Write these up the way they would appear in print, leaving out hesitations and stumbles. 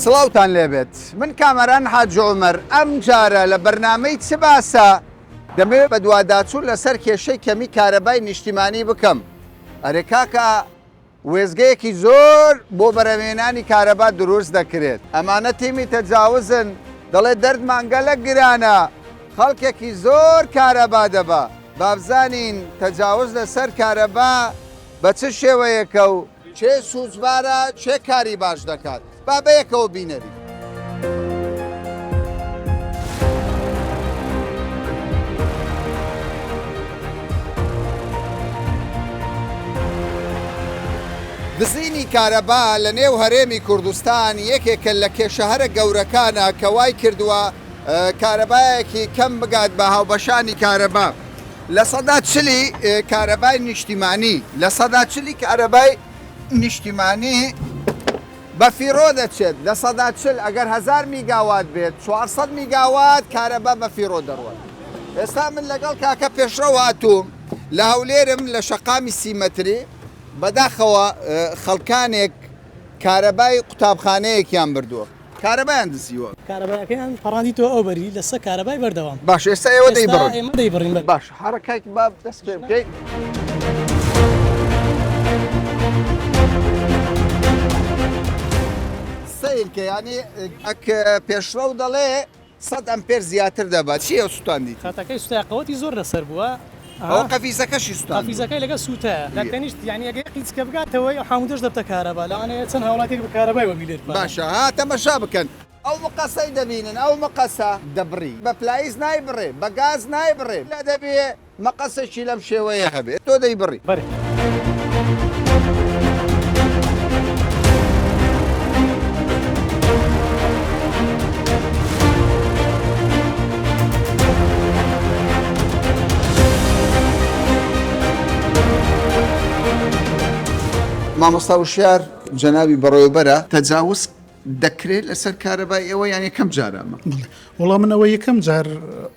سڵاوتان لێبێت من کامەران حاج عومەر ئەم جارە لە بەرنامەی چ باسە دەمەوێت بە دوواداچوو لەسەر کێشەی کەمی کارەبای نیشتیمانی بکەم. ئەرێ کاکە وێزگەیەکی زۆر بۆ بەرەمێنانی کارەبا دروست دەکرێت. ئەمانە تیمی تەجاوزن دەڵێ دەردمانگەلە گرانە خەڵکێکی زۆر کارەبا دەبا. بابزانین تەجاوز لەسەر کارەبا بە چ شێوەیەکە و چێ سوزبارە چێ کاری باش دەکات. با بەیەکەوە بینەری. دزینی کارەبا لە نێو هەرێمی کوردستان یەکێکە لە کێشەهەرە گەورەکانە کە وای کردووە کارەبایەکی کەم بگات بە هاوبەشانی کارەبا. لە سەدا چلی کارەبای نیشتیمانی لە سەدا چلی کارەبای نیشتیمانی بە فیرۆ دەچێت. لە سەدا چل ئەگەر 1000 میگاوات بێت 400 میگاوات کارەبا بە فیرۆ دەڕوات. ئێستا من لەگەڵ کاکە پێشڕەوە هاتووم لە هەولێرم لە شەقامی سیمەتری بەداخەوە خەڵکانێک کارەبای قوتابخانەیەکیان بردووە. کارەبایان دزیوە. کارەبایەکەیان پەڕاندیتەوە ئەو بەری لەسەر کارەبای بەردەوام. باش ئێستا ئێوە دەیبڕن. ئێمە دەیبڕین. باش حرەکەیەک با دەست پێ بکەیت. سیرکە ینی ئەک پێشڕە و دەڵێ 100 ئەمپێر زیاتر دەبات. چییە سووتاندی؟ خاتەکەی سوتاقەوەتی زۆر لەسەر بووە. ئەو قەفیزەکەشی سووتاند. قەفیزەکەی لەگە سووتە لە تەنیشت یعنی ئەگەر قیچکە بگاتەوەی هەمووش دەبتە کارەبا لەوانەیە چەند هاوڵاتێک بە کارەبای وەبیلێت. باشە ها تەمەشا بکەن. ئەو مقەسەی دەبینن ئەو مقەسە دەبڕی بە پلایز نایبڕێ بە گاز نایبڕێ لە دەبێ مەقەسێکی لەم شێوەیە هەبێت تۆ دەیبڕی. بەێ مامۆستا وشیار جەنابی بەڕێوەبەرە تەجاوز دەکرێت لەسەر کارەبای ئێوە یانی کەم جارامە؟ وەڵام منەوە یەکەم جار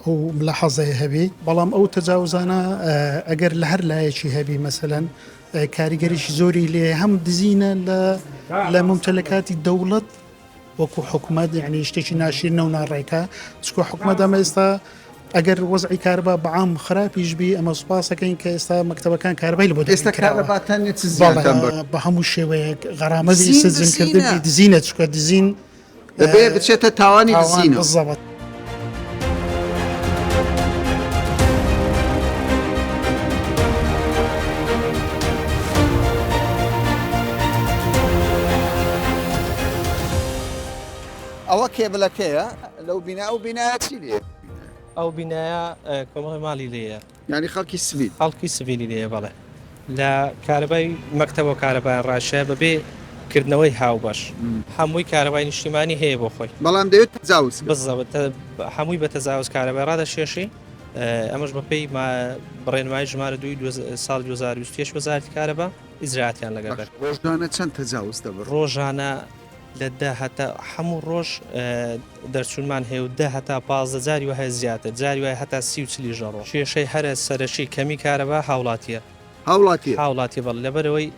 ئەو لە حەزەیە هەبی بەڵام ئەو تەجاوزانە ئەگەر لە هەر لایەکی هەبی مەسەلەن کاریگەریشی زۆری لێ هەم دزینە لە ممتلکاتی دەوڵەت وەکو حکومەت یعنی شتێکی ناشرینە و ناڕێکە چکۆ حکومەت ئەمە ئێستا ئەگەر وەزعی کارەبا بەعام خراپیش بی ئەمە سوپاسەکەین کە ئێستا مەکتەبەکان کارەبای لە بۆ ئێستا کارەباتان چ زیاتر بە هەموو شێوەیەک غەرامەتی سزمکردنی دزینە چکە دزین دەبێ بچێتە تاوانی دزینە. بالضبط. ئەوە کێبلەکەیە لەو بینا و بینایە چی لێ؟ ئەو بینایە کۆمەڵی ماڵی لێیە ینی خەڵکی سوید خەڵکی سڤیلی لێیە بەڵێ لە کارەبای مەکتەبە کارەبای ڕاشە بەبێ کردنەوەی هاوبەش هەمووی کارەبای نیشتیمانی هەیە بۆ خۆی بەڵام دەوێت تەجاوز بزەوت هەمووی بە تەجاوز کارەبای ڕادەشێشی ئەمەش بەپێی بڕێنمای ژمارە 2 ساڵ 2020 وەزارەتی کارەبا ئیجراتیان لەگەڵ ڕۆژانە چەند تەجاوز دەبڕ؟ ڕۆژانە لە هەتا هەموو ڕۆژ دەرچوونمان هەیە و هەتا 15 جاری وهەیە زیاتر جاری وایە هەتا 30 ژەڕۆ کێشەی هەرە سەرەکی کەمی کارەبا هاوڵاتیە هاوڵاتی بەڵ لەبەرەوەی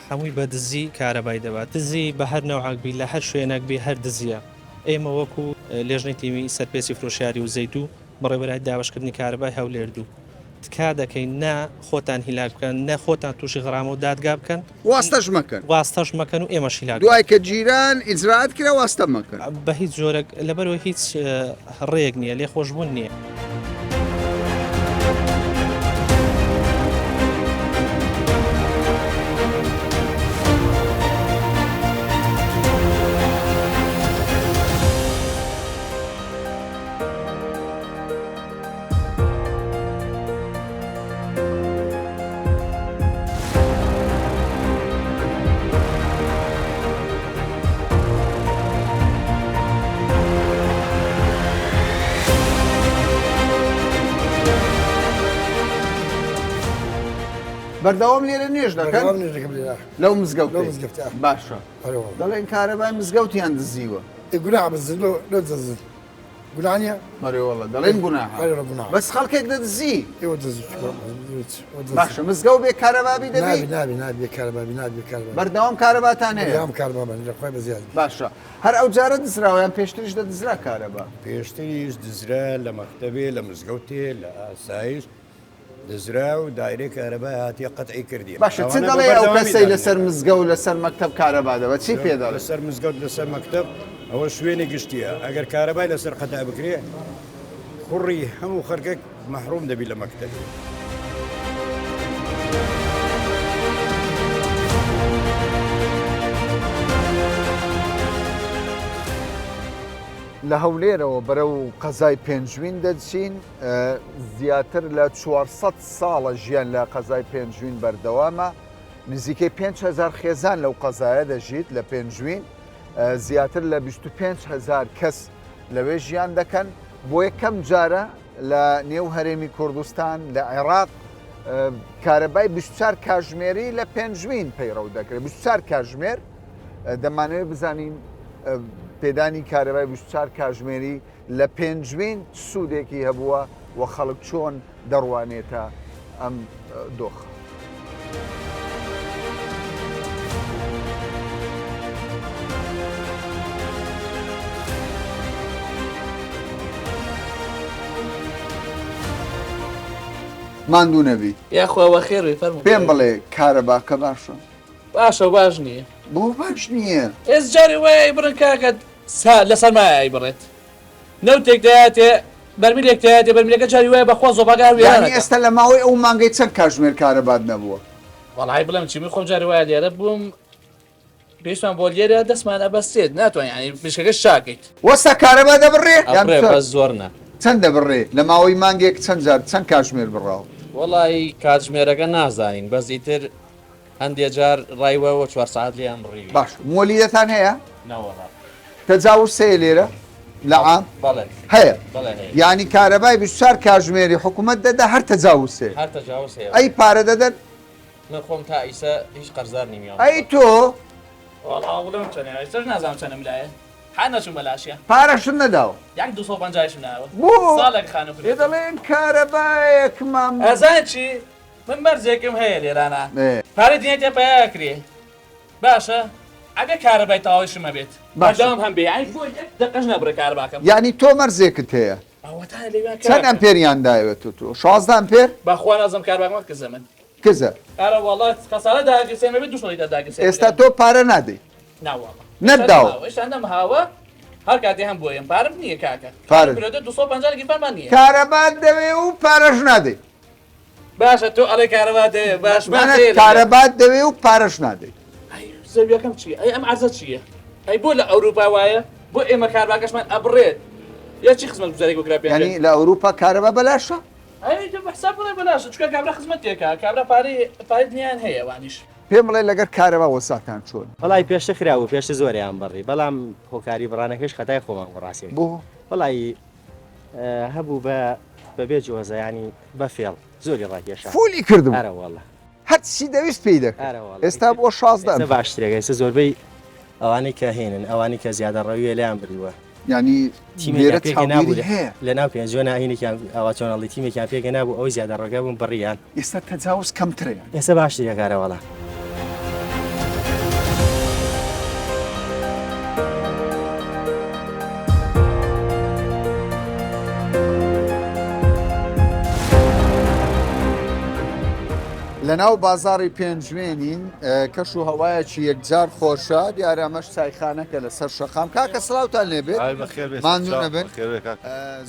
هەمووی بە دزی کارەبای دەبات دزی بە هەر نەوعاکبی لە هەر شوێنەک بێ هەر دزیە. ئێمە وەکو لێژنەی تیمی سەرپێسی فرۆشیاری و زەیدوو بەڕێوەبەری داواشکردنی کارەبای هەولێر دوو تکا دەکەین نا خۆتان هیلاک بکەن نە خۆتان تووشی غرامە و دادگا بکەن واستەش مەکەن و ئێمە شیلاک دوای کە جیران ئیجرات کرا واستە مەکەن بە هیچ جۆرەك لەبەرەوە هیچ ڕێک نییە لێ خۆشبوون نییە. بەردەوام لێرە نوێژ دەکەن لەو مزگەوت باشە دەڵێن کارەبای مزگەوتیان دزیوە يقول عم الزلو لا تزل قناعية مەری وڵە دەڵێن گوناح غير قناع بەس خەڵکێک دەدزی ايوه باشە مزگەوت بێ کارەبابی نابي دەبی نابي نابي كهرباء نابي كهرباء بەردەوام کارەباتان هەیە يوم كهرباء من خوي بزيادة باشە هەر ئەو جارە دزراوەیان پێشتریش دەدزرا کارەبا پێشتریش دزرا لە مەکتەبێ لە مزگەوتێ لە ئاسایش دزرا و دایرێک کارەبای هاتیە قەتعی کردی باشە چ دەڵێ ئەو کەسەی لەسەر مزگەوت لەسەر مەکتەب کارەبا دەبە چی پێ دەڵێ لەسەر مزگەوت لەسەر مەکتەب ئەوە شوێنی گشتیە ئەگەر کارەبای لەسەر قەتع بکرێ خوڕی هەموو خەرکێک مەحروم دەبی لە مەکتەبی لە هەولێرەوە بەرەو قەزای پێنجوین دەچین زیاتر لە 400 ساڵە ژیان لە قەزای پێنجوین بەردەوامە نزیکەی 5,000 خێزان لەو قەزایە دەژیت لە پێنجوین زیاتر لە 25,000 کەس لەوێ ژیان دەکەن بۆ یەکەم جارە لە نێو هەرێمی کوردستان لە عێراق کارەبای 24 کاتژمێری لە پێنجوین پەیڕەو دەکرێت 24 کاتژمێر دەمانەوێت بزانین پێدانی کارەبای 24 کاتژمێری لە پێنجوین سوودێکی هەبووە و خەڵک چۆن دەڕوانێتە ئەم دۆخ. ماندوو نەبی یاخواوە خێڕی فەرمو پێم بڵێ کارەباکە باشە باشە و باش نییە بۆ باش نییە ئێز جاری وای بڕن کاکەت لە سەرمایایی بڕێت نەوتێک دەهاتێ بەرمیلێک دەهاتێ بەرمیلەکە جاری وایە بەخوا زۆباگار یانی ئێستا لە ماوەی ئەو مانگەی چەند کاتژمێر کارەبات نەبووە وەڵای بڵم چی من خۆم جاری وایە لێرە بووم پێشمان بۆ لێرە دەستمان ئەبەستێت ناتوانین ینی پشکەکە شاکەیت وەستا کارەبا دەبڕێ بەس زۆر نە چەند دەبڕێ لە ماوەی مانگێک چەند جار چەند کاتژمێر بڕاو وڵی کاتژمێرەکە نازانین بەس ئیتر هەندێک جار ڕایوەوە 4 ساعت لیان بڕی باش مۆلیەتان هەیە نەوەڵا تەجاوز سێ لێرە لە عام بەڵێ هەیە بەڵێ ینی کارەبای 24 کاتژمێری حکوومەت دەدا هەر تەجاوز سێ هەر تەجاوز هەیە ئەی پارە دەدەن من خۆم تا ئیسە هیچ قەرزار نیمیەوە ئەی تۆ وەڵا بڵم چەنێ ئێستاش نازانم چەنم لایە حانەچوم بەلاشیە پارەشن نەداوە یەک 250 ناوە بۆ ساڵێک خانە پێ دەڵێن کارەبایەکمان ئەزان چی من مەرزێکم هەیە لێرانە پارە دینێتە پەیاکرێ باشە ئەگە کارەبای تاوایشمە بێت بەردەوام هەم بێ بۆ دقەش نەبرە کارەباکەم ینی تۆ مەرزێکت هەیە ئەوەتانە لێوان چەند ئەمپێریان داوێت تۆ 16 ئەمپێر بەخوا نازم کارباکمە کزە من کزە ئەرە وڵات قەسارە داگەسێنمە بێت دوشڵی دەداگەسێ ئێستا تۆ پارە نادەی ناوەڵە نەداوە ئێشتان هاوە هەر کاتی هەم بۆیم پارم نییە کاکە پارە 250 گیفەرمان نییە کارەبات دەوێ و پارەش نادەی باشە تۆ ئەڵێ کارەبا دەوێ باش کارەبات دەوێ و پارەش نادەی زەویەکەم چیە ئەی ئەم عەرزە چییە ئەی بۆ لە ئەوروپا وایە بۆ ئێمە کارباکەشمان ئەبڕێت یا چی خزمەت گوزاریی بکرا پێ ینی لە ئەوروپا کارەبا بەلاشە ئەی تۆ بەحساب بڵێ بەلاشە چکە کابرا خزمەتێکە کابرا پارەی دنیایان هەیە وانیش پێم بڵێ لەگەر کارەبا وەساتان چۆن وڵی پێشتە خراوە پێشتە زۆریان بڕی بەڵام هۆکاری بڕانەکەش خەتای خۆمان ڕاستی بۆ وڵی هەبوو بەبێ جۆزەیانی بە فێڵ زۆری ڕاکێشە فولی کردم ئەرەوەڵە هەرچی دەویست پێی دەکەن ئێستا بۆ 16 باشترێکە ئێستا زۆربەی ئەوانەی کە هێنن ئەوانی کە زیادە ڕەویە لیان بریوە ینی تیمێرە تیمێرە هەیە لە ناو پێنجۆنە هینێکیان ئەوە چۆنەڵی تیمێکیان پێکە نابوو ئەوی زیادە ڕۆگە بوون بڕیان ئێستا تەجاوز کەمترە ئێستا باشترە کارەوەڵە لە ناو بازاڕی پێنجوێنین کەش و هەوایەکی یەکجار خۆشە دیارە ئەمەش چایخانەکە لەسەر شەقام کاکە سلااوتان لێبێت ماندوو نەبن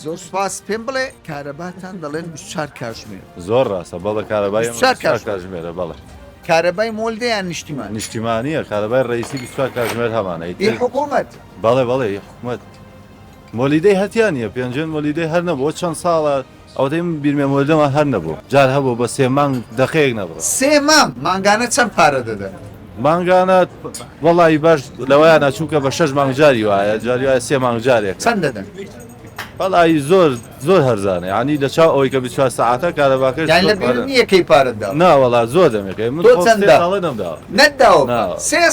زۆر سپاس پێم بڵێ کارەباتان دەڵێن 24 کاتژمێر زۆر ڕاستە بەڵە کارەبای کاتژمێرە بەڵێ کارەبای مۆلدەیان نیشتیمان نیشتیمانیە کارەبای ڕئیسی 24 کاتژمێر هەمانەی حکوومەت بەڵێ حکوومەت مۆلیدەی هەتیانە پێنجێن مۆلیدەی هەر نەبووە چەند ساڵە ئەو دەیم بیرمێ مۆلدەمە هەر نەبوو جار هەبوو بە 3 مانگ دەقەیەک نەبڕ 3 مانگ مانگانە چەند پارە دەدەن مانگانە وەڵی باش لەوەیانە چووکە بە 6 مانگ جاری وایە جاری وایە 3 مانگ جارێک چەند دەدەن بەڵی زۆر هەرزانە ینی لە چاو ئەوەی کە 24 ساعتە کارەباکەش یەکەی پارەدا ناوەڵا زۆر دەمێکەکەی من ساڵە نەمداوە نەداوە 3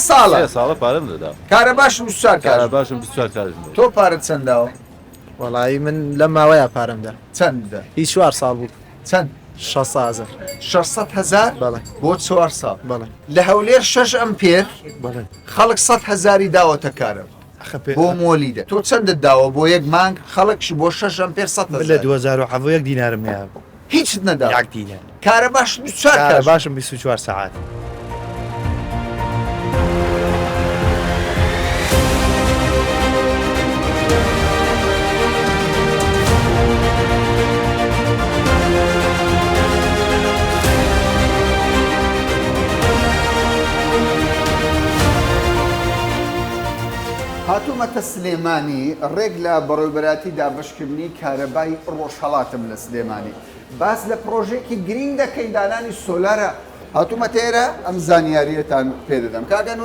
ساڵە پارەم دەدا کارە باشم 24 کارە باشم 24 کاتژمێر تۆ پارەت چەنداوە وڵی من لە ماوەیە پارەمدا چەندە هیچ 4 ساڵ بوو چەند 600,000 600,000 بەڵێ بۆ 4 ساڵ بەڵێ لە هەولێر 6 ئەمپێر بەڵێ خەڵک 100,000 داوەتە کارم بۆ مۆلیدە تۆ چەندت داوە بۆ یەک مانگ خەڵکش بۆ 6 ئەمپێر 100,000 لە 2007 دینارم هەیە هیچ نەدا یاک دینار کارە باش باشم 24 ساعت هاتوومەتە سلێمانی ڕێک لە بەڕێوەبەراتی دابشکردنی کارەبای ڕۆژهەڵاتم لە سلێمانی باس لە پرۆژێکی گرنگ دەکەی دانانی سۆلارە هاتوومەتە ئێرە ئەم زانیاریەتان پێدەدەم کاگەن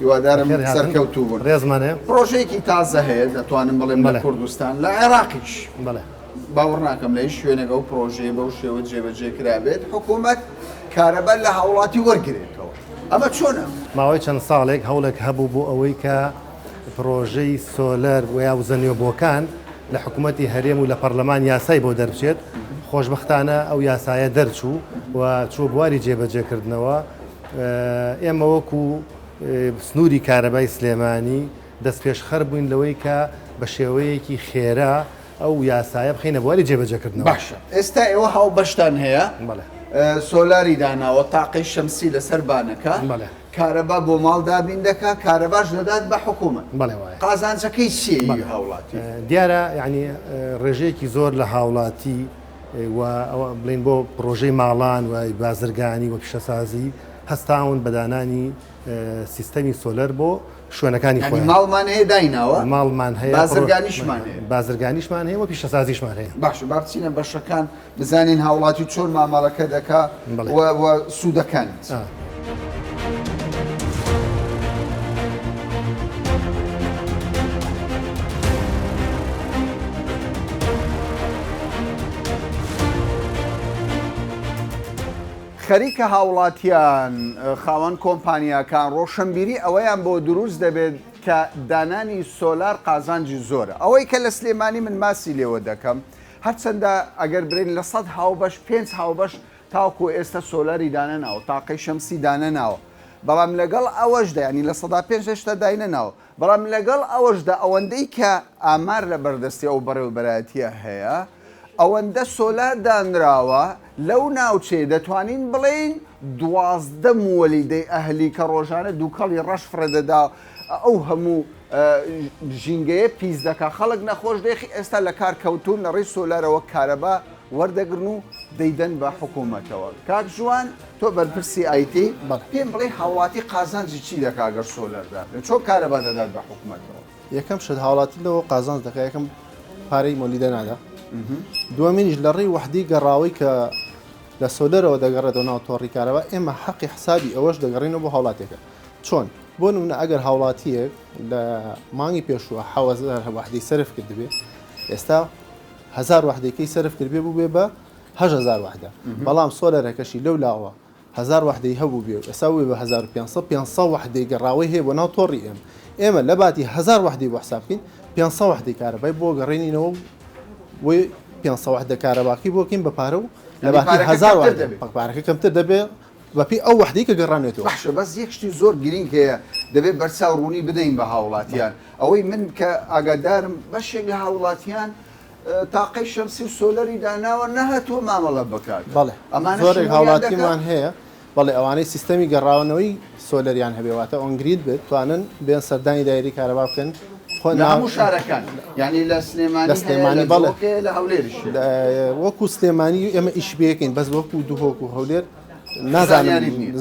هیوادارم سەرکەوتوو بوون ڕێزمانێ پرۆژێکی تازە هەیە دەتوانم بڵێم لە کوردستان لە عێراقیش بڵێ باوەڕ ناکەم لە هیچ شوێنێکە و پرۆژێ بەو شێوە جێبەجێ کرابێت حکوومەت کارەبا لە هاوڵاتی وەرگێتەوە ئەمە چۆنە؟ ماوەی چەند ساڵێک هەوڵێک هەبوو بۆ ئەوەی کە پرۆژەی سۆلەر و یا وزەنیۆبۆکان لە حکوومەتی هەرێم و لە پەرلەمان یاسای بۆ دەربچێت خۆشببختانە ئەو یاسایە دەرچوو و چوو بواری جێبەجێکردنەوە ئێمە وەکو سنووری کارەبای سلێمانی دەست پێشخەر بووین لەوەی کە بە شێوەیەکی خێرا ئەو یاسایە بخینە بواری جێبەجێکردنەوە باشە ئێستا ئێوە هاو بەشتان هەیە سۆلاری داناوە تاقی شەمسی لەسەر بانەکە کارەبا بۆ ماڵ دابین دەکا کارەباش دەدات بە حکوومەت قازانجەکەی چی هاوڵاتی دیارە یعنی ڕێژەیەکی زۆر لە هاوڵاتی و بڵین بۆ پرۆژەی ماڵان و بازرگانی و پیشەسازی هەستاون بەدانانی سیستەمی سۆلەر بۆ شوێنەکانی خۆی ماڵمان هەیە دایناوە ماڵمان هەیە بازرگانیشمان هەیە و پیشەسازیشمان هەیە باش بچینە بەشەکان بزانین هاوڵاتی چۆن مامەڵەکە دەکا سوودەکانیت. خەریکە هاوڵاتیان خاوەن کۆمپانیاکان ڕۆشنبیری ئەوەیان بۆ دروست دەبێت کە دانانی سۆلار قازانجی زۆرە ئەوەی کە لە سلێمانی من ماسی لێوە دەکەم هەرچەندە ئەگەر برین لە 100 هاوبەش 5 هاوبەش تاوکو ئێستا سۆلاری دانە ناوە تاقی شەمسی دانە ناوە بەڵام لەگەڵ ئەوەشدا ینی لە 105 هێشتا داینە ناوە بەڵام لەگەڵ ئەوەشدا ئەوەندەی کە ئامار لە بەردەستی ئەو بەڕێوەبەرایەتیە هەیە ئەوەندە سۆلار دانراوە لەو ناوچێ دەتوانین بڵێن 12 مۆلیدەی ئەهلی کە ڕۆژانە دووکەڵی ڕەش فرەدەدا ئەو هەموو ژینگەیە پیس دەکا خەڵک نەخۆش دێخی ئێستا لە کارکەوتون لە ڕێی سۆلارەوە کارەبا وەردەگرن و دەیدەن بە حکوومەتەوە کاک جوان تۆ بەرپرسی ئایتی پێم بڵێ هاوڵاتی قازانجی چی دەکا گەر سۆلەردا چۆن کارەبا دەدات بە حکوومەتەوە یەکەم شت هاوڵاتی لەوە قازانج دەکات یەکەم پارەی مۆلیدە نادا دووەمینیش لە ڕێی وحدی گەڕاوی کە لە سۆلەرەوە دەگەڕێتەوە ناو تۆڕی کارەوە ئێمە حەقی حسابی ئەوەش دەگەڕێنەوە بۆ هاوڵاتێکە چۆن بۆ نمونە ئەگەر هاوڵاتیەک لە مانگی پێشووە 1000 وحدەی سەرف کرد بێ ئێستا 1000 وحدەیەکەی سەرف کرد بێ بوو بێ بە 8000 وحدە بەڵام سۆلەرەکەشی لەو لاوە 1000 وحدەی هەبوو بێ ئێستا وێ بە 1500 وحدەی گەڕاوی هەیە بۆ ناو تۆڕی ئێمە لە باتی 1000 وحدەی بۆ حساب بکەین 500 وحدەی کارەبای بۆ گەڕێنینەوە وی 500 وحدە کارەباکی بۆکەین بە پارە و لە باتی 1000 وحدە پارەکە کەمتر دەبێت بەپی ئەو وحدەی کە گەڕانێتەوە باشە بەس یەک شتی زۆر گرنگ هەیە دەبێت بەرچاو ڕوونی بدەین بە هاوڵاتیان ئەوەی من کە ئاگادارم بەشێک لە هاوڵاتیان تاقی شەمسی و سۆلەری داناوە نەهاتوە مامەڵە بکات بەڵێ زۆرێک هاوڵاتیمان هەیە بەڵێ ئەوانەی سیستەمی گەڕاونەوەی سۆلەریان هەبێواتە ئۆنگرید بێت توانن بێن سەردانی دایری کارەبا بکەن هەموو شارەکان ینی لە سلێمانی بەڵێ لە هەولێرش وەکو سلێمانی ئێمە ئیش بێکین بەس وەکو دووهۆک و هەولێر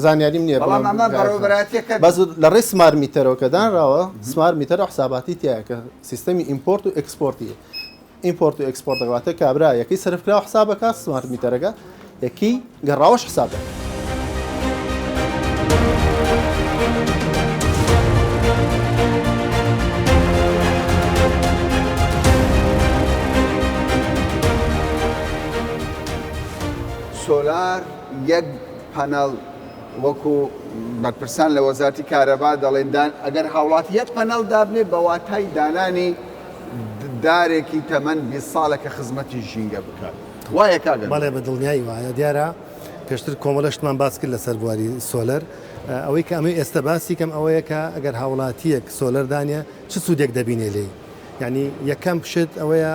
زانیاریم نییە بەس لە ڕێی سمار میتەرەوە کە دانراوە سمار میتەرە حساباتی تایە کە سیستەمی ئیمپۆرت و ئەکسپۆرتیە ئیمپۆرت و ئەکسپۆرت دەکاتە کابرا یەکەی سەرفکراوە حسابەکە سمار میتەرەکە یەکەی گەڕاوەش حسابە سۆلار یەک پەنەڵ وەکو بەرپرسان لە وەزارەتی کارەبا دەڵێندان ئەگەر هاوڵاتی یەک پەنەڵ دابنێ بە واتای دانانی دارێکی تەمەەن 20 ساڵێکە خزمەتی ژینگە بکات وایە کاگەر بەڵێ بە دڵنیایی وایە دیارە پێشتر کۆمەڵەشتمان باس کرد لەسەر بواری سۆلەر ئەوەی کە ئەمەی ئێستا باسی کەم ئەوەیە کە ئەگەر هاوڵاتیەک سۆلەردانە چ سوودێک دەبینێ لێی یعنی یەکەم پشت ئەوەیە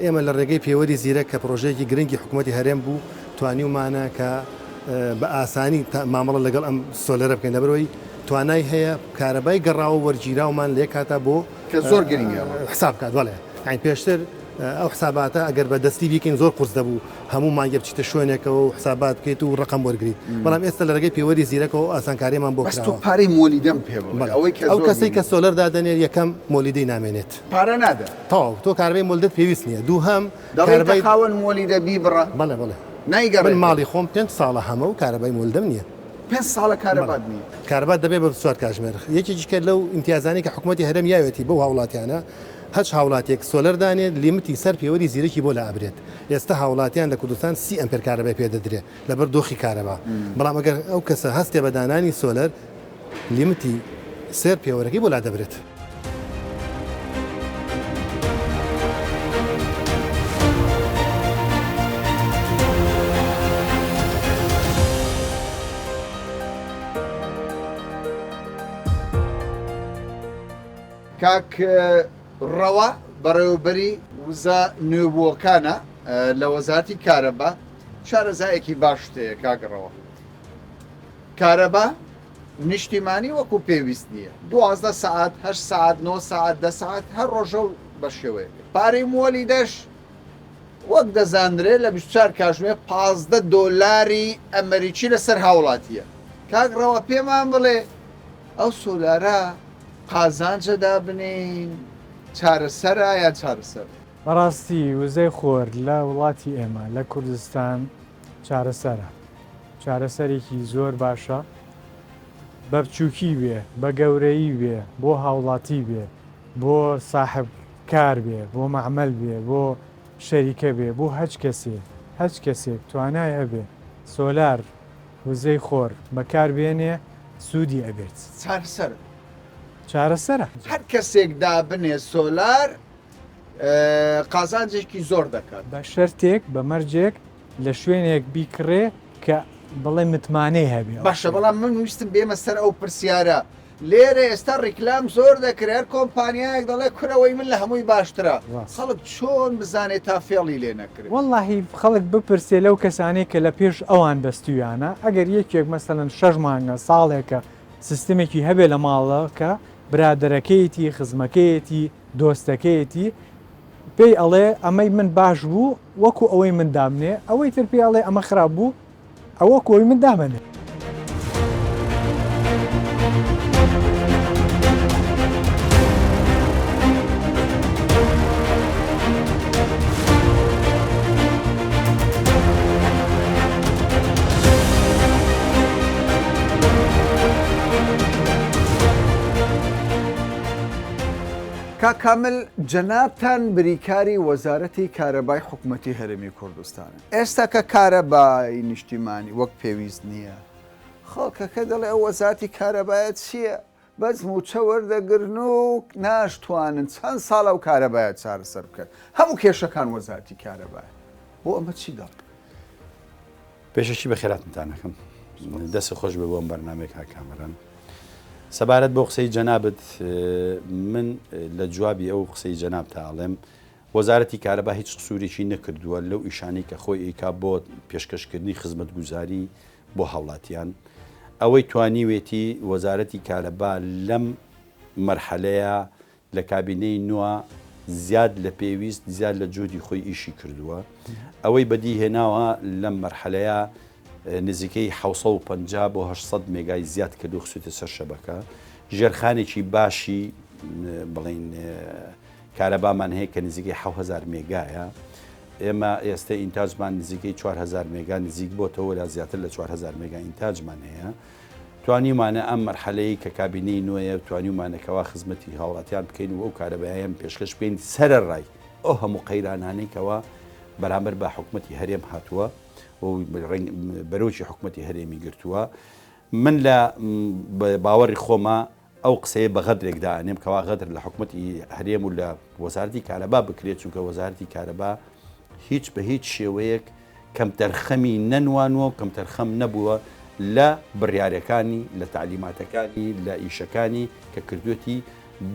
ئێمە لە ڕێگەی پێوەری زیرە کە پرۆژەیەکی گرنگی حکوومەتی هەرێم بوو توانیومانە کە بە ئاسانی مامەڵە لەگەڵ ئەم سۆلەرە بکەین لەبەرەوەی توانای هەیە کارەبای گەڕاوە وەرگیراومان لێ کاتە بۆ کە زۆر گرنگە حساب کات وڵێ ئەین پێشتر ئەو حساباتە ئەگەر بە دەستی بیکەین زۆر قورس دەبوو هەموو مانگە بچیتە شوێنێکەوە و حسابات بکەیت و ڕقم وەرگیت بەڵام ئێستا لە ڕێگەی پێوەری زیرەکەەوە ئاسانکاریمان بۆ بەست و پارەی مۆلیدەم پێ ئەو کەسێک کە سۆلەر دادەنێت یەکەم مۆلیدەی نامێنێت پارە نادە تۆ کاربەی مۆلدت پێویست نییە دوو هەم دەڵێ خاوەن مۆلیدە بیبڕە بەڵێ بڵێ نایگەڕێن ماڵی خۆم 5 ساڵە هەمە و کارەبای مۆلدەم نییە 5 ساڵە کارەبات نییە کارەبات دەبێت بە سوار کاتژمێر یەکێکی کرد لەو ئیمتیازانی کە حکوومەتی هەرێم یاوێتی بەو هاوڵاتیانە هەچ هاوڵاتێک سۆلەر دانێت لیمتی سەر پێوەری زیرەکی بۆ لە ئابرێت ئێستا هاوڵاتیان لە کوردستان 30 ئەمپێر کارەبای پێدەدرێت لەبەر دۆخی کارەبا بەڵام ئەگەر ئەو کەسە هەستێ بە دانانی سۆلەر لیمتی سەر پێوەرەکەی بۆ لا دەبرێت کاک ڕەوە بەڕێوەبەری وزە نوێبووەکانە لە وەزارەتی کارەبا شارەزایەکی باش شتەیە کاگەڕەوە کارەبا نیشتیمانی وەکو پێویست نییە 12 ساعت 8 ساعت 9 ساعت 10 ساعت هەر ڕۆژە بە شێوەیە پارەی مۆلی دەش وەک دەزانرێت لە 24 کاتژمێر 15 دۆلاری ئەمریکی لەسەر هاوڵاتیە کاگڕەوە پێمان بڵێ ئەو سۆلارە قازانجەدا بنین چارەسەرە یا چارەسەر بەڕاستی وزەی خۆر لە وڵاتی ئێمە لە کوردستان چارەسەرە چارەسەرێکی زۆر باشە بە بچووکی بێ بە گەورەی بێ بۆ هاوڵاتی بێ بۆ ساحب کار بێ بۆ مەعمەل بێ بۆ شەریکە بێ بۆ هەچ کەسێک توانای هەبێ سۆلار وزەی خۆر بەکار بێنێ سوودی ئەبێت چارەسەر چارەسەرە هەر کەسێک دابنێ سۆلار قازانجێکی زۆر دەکات بە شەرتێک بە مەرجێک لە شوێنێک بیکڕێ کە بڵێ متمانەی هەبێ باشە بەڵام من ویستم بێمە سەر ئەو پرسیارە لێرە ئێستا ڕیکلام زۆر دەکرێت کۆمپانیایەک دەڵێ کورەوەی من لە هەمووی باشترە خەڵک چۆن بزانێت تا فێڵی لێ نەکرێت وەڵڵاهی خەڵک بپرسێ لەو کەسانەی کە لە پێش ئەوان بەستویانە ئەگەر یەکێک مەسەلەن 6 مانگە ساڵێکە سیستمێکی هەبێ لە ماڵەکە برادەرەکەیەتی خزمەکەیەتی دۆستەکەیەتی پێی ئەڵێ ئەمەی من باش بوو وەکو ئەوەی من دامنێ ئەوەی تر پێ ئەڵێ ئەمە خراپ بوو ئەوە کۆی من دامەنێ کاکامل جەنابتان بریکاری وەزارەتی کارەبای حکوومەتی هەرێمی کوردستانە ئێستا کە کارەبای نیشتیمانی وەک پێویست نییە خەڵکەکە دەڵێ ئەو وەزارەتی کارەبایەت چییە بەزم و چەوەردەگرن و ناشتوانن چەند ساڵە و کارەبایەت چارەسەر بکەن هەموو کێشەکان وەزارەتی کارەبایە بۆ ئەمە چی دەڵ پێشەشی بە خێراتتانەکەم دەست خۆش بە بۆم بەرنامێک کامەران سەبارەت بۆ قسەی جەنابەت من لە جوابی ئەو قسەی جەناب تاڵێم وەزارەتی کارەبا هیچ قسوورێکی نەکردووە لەو ئیشانەی کە خۆی ئیکا بۆ پێشکەشکردنی خزمەتگوزاری بۆ هاوڵاتیان ئەوەی توانیوێتی وەزارەتی کارەبا لەم مەرحەلەیە لە کابینەی نووە زیاد لە پێویست زیاد لە جۆدی خۆی ئیشی کردووە ئەوەی بەدیهێناوە لەم مەرحەلەیە نزیکەی 750 بۆ 800 مێگای زیاد کرد و خسووتە سەر شەبەکە ژێرخانێکی باشی بڵین کارەبامان هەیە کە نزیکەی 7000 مێگایە ئێمە ئێستا ئینتاجمان نزیکەی 4000 مێگا نزیک بۆتەوە لا زیاتر لە 4000 مێگا ئینتاجمان هەیە توانیمانە ئەم مەرحەلەیە کە کابینەی نوێیە توانیمانەکەەوە خزمەتی هاوڵاتیان بکەین و ئەو کارەبایان پێشکەش بکەین سەرە ڕای ئەو هەموو قەیرانانەیەکەوە بەرامبەر بە حکوومەتی هەرێم هاتووە بەرەوکی حکوومەتی هەرێمی گرتووە من لە باوەڕی خۆمە ئەو قسەیە بە غەدرێکدا ئەنێم کەوا غەدر لە حکوومەتی هەرێم و لە وەزارەتی کارەبا بکرێت چونکە وەزارەتی کارەبا هیچ بە هیچ شێوەیەک کەم تەرخەمی نەنوانوە و کەم تەرخەم نەبووە لە بڕیارەکانی لە تعلیماتەکانی لە ئیشەکانی کە کردوێتی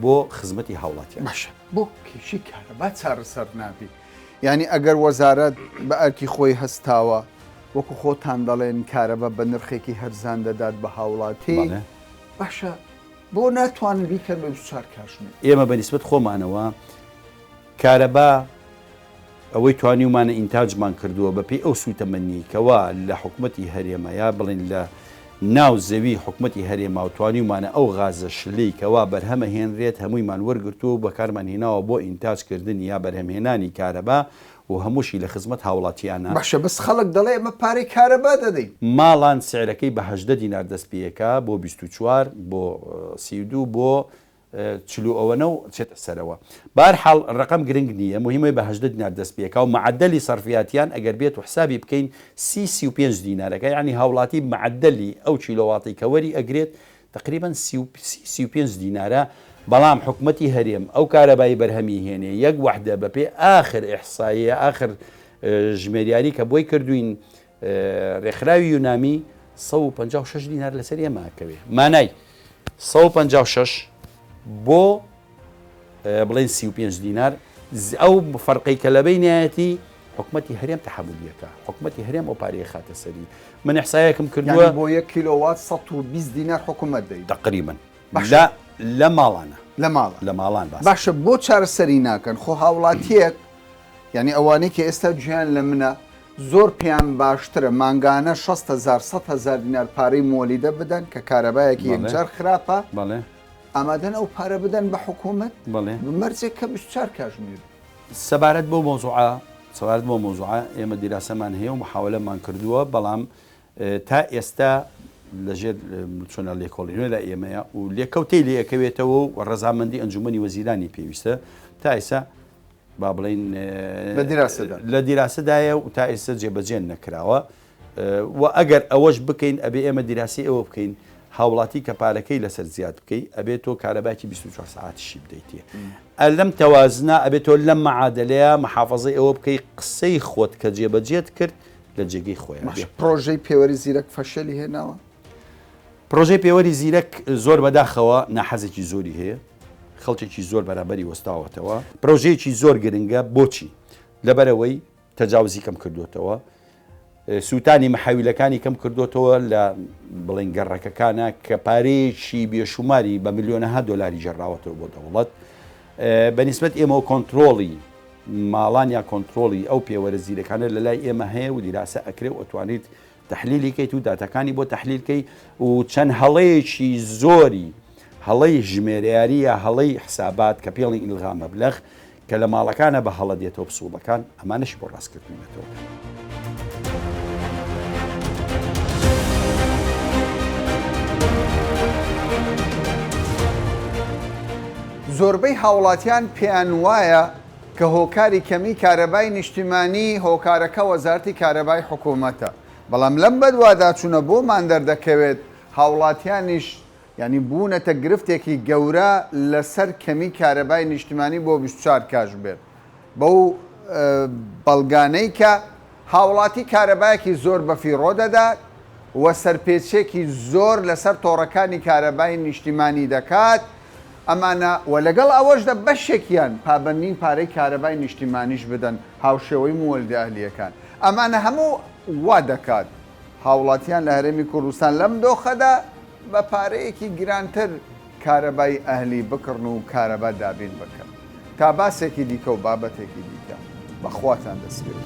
بۆ خزمەتی هاوڵاتیان باشە بۆ کێشی کارەبا چارەسەر نابی یعنی ئەگەر وەزارەت بە ئەرکی خۆی هەستاوە وەکو خۆتان دەڵێن کارەبا بە نرخێکی هەرزان دەدات بە هاوڵاتی باشە بۆ ناتوانن بیکەن بە 24 کاتژمێر ئێمە بەنسبەت خۆمانەوە کارەبا ئەوەی توانیومانە ئینتاجمان کردووە بەپێی ئەو سوتەمەنیکەوە لە حکوومەتی هەرێمەیە بڵێن لە ناو زەوی حکوومەتی هەرێما و توانیومانە ئەو غازە شلەیکەوە بەرهەمە هێنرێت هەموویمان وەرگرتو و بەکارمان هێناوە بۆ ئینتاجکردن یا بەرهەمهێنانی کارەبا و هەمووشی لە خزمەت هاوڵاتیانە باشە بەس خەڵک دەڵێ ئەمە پارەی کارەبا دەدەین ماڵان سعرەکەی بە 18 دینار دەست پێیەکە بۆ 24 بۆ 32 بۆ چلو ئەوەنە و چێتە سەرەوە بارحاڵ ڕقم گرنگ نییە مهمەی بە 18 دینار دەست پێیەکە و معدلی سەرفیاتیان ئەگەر بێت و حسابی بکەین 35 دینارەکە یعنی هاوڵاتی معدلی ئەو چیلۆواتی کەوەری ئەگرێت تقریبا 35 دینارە بەڵام حکوومەتی هەرێم ئەو کارەبایی بەرهەمی هێنێ یەک وحدە بەپێ ئاخر ئیحساییە ئاخر ژمێریاری کە بۆی کردوین ڕێکخراوی یونامی 156 دینار لەسەر ئێمەکەوێ مانای 156 بۆ بڵێن 35 دینار ئەو فەرقی کە لەبەی نایەتی حکوومەتی هەرێم تەحمولیەکە حکوومەتی هەرێم ئەو پارەیە خاتە سەری من ئیحسایەکم کردووە بۆ 1 کیلۆوات 120 دینار حکوومەت دەیت تقریبا لە ماڵانە لە ماڵان باشە بۆ چارەسەری ناکەن خۆ هاوڵاتیەک یعنی ئەوانەی کە ئێستا گیان لە منە زۆر پێیان باشترە مانگانە 6,000 دینار پارەی مۆلیدە بدەن کە کارەبایەکی یەکجار خراپە ئامادەن ئەو پارە بدەن بە حکوومەت بمەرجێک کە 24 کاتژمێر سەبارەت بۆ مۆزوعە ئێمە دیراسەمان هەیە و محاولەمان کردووە بەڵام تا ئێستا لەژێر چۆنە لێکۆڵینەوە لە ئێمەیە و لێکەوتەی لێەکەوێتەوە و ڕەزامەندی ئەنجومەنی وەزیرانی پێویستە تا ئێستا با بڵین لە دیراسەدایە و تا ئێستا جێبەجێ نەکراوە و ئەگەر ئەوەش بکەین ئەبێ ئێمە دیراسی ئەوە بکەین هاوڵاتی کە پارەکەی لەسەر زیاد بکەی ئەبێت تۆ کارەباکی 24 ساعتیشی بدەیتێ ئەلەم تەوازنە ئەبێت تۆ لەم مەعادلەیە محافظەی ئەوە بکەی قسەی خۆت کە جێبەجێت کرد لە جێگەی خۆیان پرۆژەی پێوەری زیرەک فەشەلی هێناوە پرۆژەی پێوەری زیرەک زۆر بەداخەوە ناحەزێکی زۆری هەیە خەڵکێکی زۆر بەرامبەری وەستاوەتەوە پرۆژەیەکی زۆر گرنگە بۆچی لەبەرەوەی تەجاوزی کەم کردوتەوە سووتانی مەحاویلەکانی کەم کردوتەوە لە بڵێن گەڕەکەکانە کە پارەیەکی بێشوماری بە ملیۆنەها دۆلاری ژەڕاوەتەوە بۆ دەوڵەت بەنسبەت ئێمە کۆنتترۆڵی ماڵان یا کۆنتترۆلی ئەو پێوەرە زیرەکانە لە لای ئێمە هەیە و دیراسە ئەکرێ و ئەتوانیت تحلیلیکەیت و داتەکانی بۆ تحلیلکەی و چەند هەڵەیەکی زۆری هەڵەی ژمێریاری یا هەڵەی حسابات کە پێڵی ئیلغام مەبلەغ کە لە ماڵەکانە بە هەڵە دێتەوە پسوڵەکان ئەمانەشی بۆ ڕاستکردنێتەوە. زۆربەی هاوڵاتیان پێیان وایە کە هۆکاری کەمی کارەبای نیشتیمانی هۆکارەکە وەزارەتی کارەبای حکوومەتە بەڵام لەم بەدوادا چوونە بۆمان دەردەکەوێت هاوڵاتیانیش ینی بوونەتە گرفتێکی گەورە لەسەر کەمی کارەبای نیشتیمانی بۆ 24 کاتژمێر بەو بەڵگانەی کە هاوڵاتی کارەبایەکی زۆر بەفیڕۆ دەدات وە سەرپێچێکی زۆر لەسەر تۆڕەکانی کارەبای نیشتیمانی دەکات ئەمانە و لەگەڵ ئەوەشدا بەشێکیان پابەندین پارەی کارەبای نیشتیمانیش بدەن هاوشێوەی مۆلدە ئەهلیەکان ئەمانە هەموو وا دەکات هاوڵاتیان لە هەرێمی کوردستان لەم دۆخەدا بە پارەیەکی گرانتر کارەبای ئەهلی بکڕن و کارەبا دابین بکەن تا باسێکی دیکە و بابەتێکی دیکە بەخواتان دەستێت.